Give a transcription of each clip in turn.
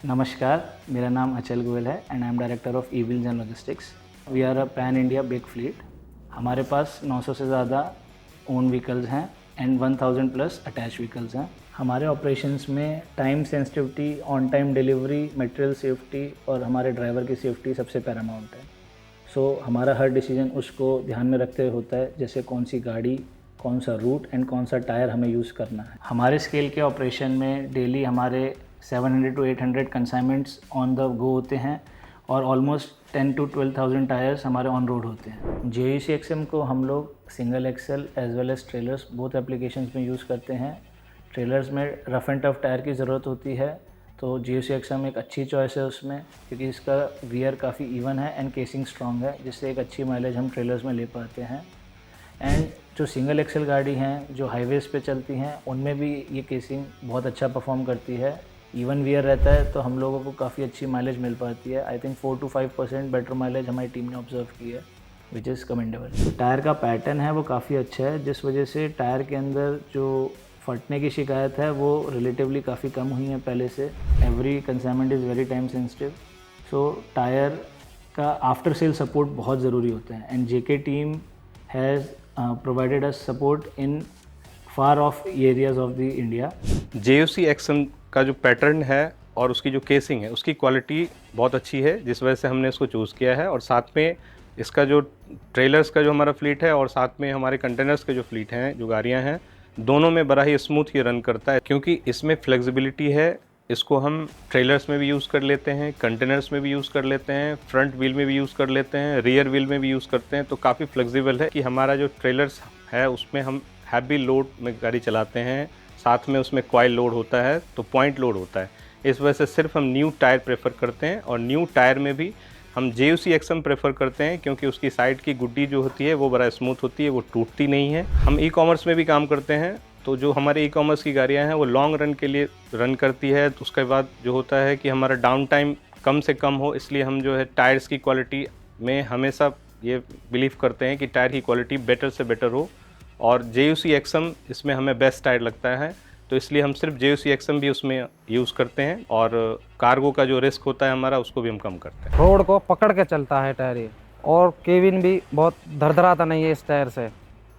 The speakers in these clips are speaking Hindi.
नमस्कार, मेरा नाम अचल गोयल है and I am director of E Wheels and Logistics. We are a pan India big fleet. हमारे पास 900 से ज़्यादा ओन व्हीकल्स हैं एंड 1000 प्लस अटैच व्हीकल्स हैं। हमारे ऑपरेशंस में time sensitivity, on time delivery, material safety और हमारे ड्राइवर की सेफ्टी सबसे पैरामाउंट है। सो हमारा हर डिसीजन उसको ध्यान में रखते हुए होता है, जैसे कौन सी गाड़ी, कौन सा रूट एंड कौन सा टायर हमें यूज़ करना है। हमारे स्केल के ऑपरेशन में डेली हमारे 700 to 800 consignments on the go होते हैं और ऑलमोस्ट 10 to 12,000 टायर्स हमारे ऑन रोड होते हैं। JUC XM को हम लोग single axle as well as trailers both applications में यूज़ करते हैं। ट्रेलर्स में रफ़ एंड टफ टायर की ज़रूरत होती है, तो JUC XM एक अच्छी चॉइस है उसमें, क्योंकि इसका वियर काफ़ी इवन है एंड केसिंग स्ट्रॉन्ग है, जिससे एक अच्छी माइलेज हम ट्रेलर्स में ले पाते हैं। एंड जो सिंगल एक्सल गाड़ी हैं जो हाईवेज़ पे चलती हैं, उनमें भी ये केसिंग बहुत अच्छा परफॉर्म करती है। इवन वियर रहता है तो हम लोगों को काफ़ी अच्छी माइलेज मिल पाती है। I think 4 to 5% better mileage हमारी टीम ने ऑब्जर्व की है, विच इज़ कमेंडेबल। टायर का पैटर्न है वो काफ़ी अच्छा है, जिस वजह से टायर के अंदर जो फटने की शिकायत है वो रिलेटिवली काफ़ी कम हुई है पहले से। Every consignment is very time sensitive, so tyre का आफ्टर सेल सपोर्ट बहुत ज़रूरी होता है and JK team has provided us support in far of areas of the India. JUC XM का जो पैटर्न है और उसकी जो केसिंग है उसकी क्वालिटी बहुत अच्छी है, जिस वजह से हमने इसको चूज़ किया है। और साथ में इसका जो ट्रेलर्स का जो हमारा फ्लीट है और साथ में हमारे कंटेनर्स के जो फ्लीट हैं, जो गाड़ियां हैं, दोनों में बड़ा ही स्मूथ ये रन करता है, क्योंकि इसमें फ्लेक्सिबिलिटी है। इसको हम ट्रेलर्स में भी यूज़ कर लेते हैं, कंटेनर्स में भी यूज़ कर लेते हैं, फ्रंट व्हील में भी यूज़ कर लेते हैं, रियर व्हील में भी यूज़ करते हैं। तो काफ़ी फ्लेक्सिबल है कि हमारा जो ट्रेलर्स है उसमें हम हैवी लोड में गाड़ी चलाते हैं, साथ में उसमें कॉइल लोड होता है तो पॉइंट लोड होता है। इस वजह से सिर्फ हम न्यू टायर प्रेफर करते हैं, और न्यू टायर में भी हम JUC XM प्रेफर करते हैं, क्योंकि उसकी साइड की गुड्डी जो होती है वो बड़ा स्मूथ होती है, वो टूटती नहीं है। हम ई-कॉमर्स में भी काम करते हैं, तो जो हमारे ई-कॉमर्स की गाड़ियाँ हैं वो लॉन्ग रन के लिए रन करती है। तो उसके बाद जो होता है कि हमारा डाउन टाइम कम से कम हो, इसलिए हम जो है टायर्स की क्वालिटी में हमेशा ये बिलीव करते हैं कि टायर की क्वालिटी बेटर से बेटर हो, और JUC XM इसमें हमें बेस्ट टायर लगता है, तो इसलिए हम सिर्फ JUC XM भी उसमें यूज़ करते हैं। और कार्गो का जो रिस्क होता है हमारा, उसको भी हम कम करते हैं। रोड को पकड़ के चलता है टायर ये, और केबिन भी बहुत धड़धड़ाता नहीं है इस टायर से।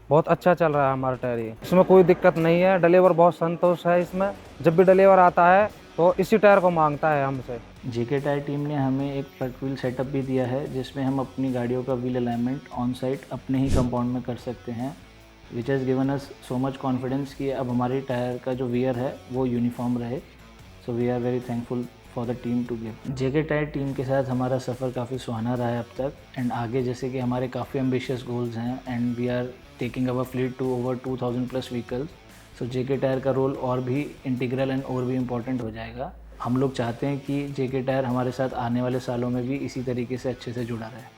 बहुत अच्छा चल रहा है हमारा टायर ये, इसमें कोई दिक्कत नहीं है। डिलीवर बहुत संतोष है इसमें, जब भी डिलीवर आता है तो इसी टायर को मांगता है हमसे। JK टायर टीम ने हमें एक फ्रंट व्हील सेटअप भी दिया है, जिसमें हम अपनी गाड़ियों का व्हील अलाइनमेंट ऑन साइट अपने ही कंपाउंड में कर सकते हैं, which has given us so much confidence कि अब हमारी टायर का जो वियर है वो यूनिफॉर्म रहे। So we are very thankful for the team to give. JK tyre team के साथ हमारा सफ़र काफ़ी सुहाना रहा है अब तक, एंड आगे जैसे कि हमारे काफ़ी एम्बिशियस गोल्स हैं and we are taking our fleet to over 2000 plus vehicles. So JK tyre का रोल और भी इंटीग्रल एंड और भी इम्पोर्टेंट हो जाएगा। हम लोग चाहते हैं कि JK टायर हमारे साथ आने वाले सालों में भी इसी तरीके से अच्छे से जुड़ा रहे।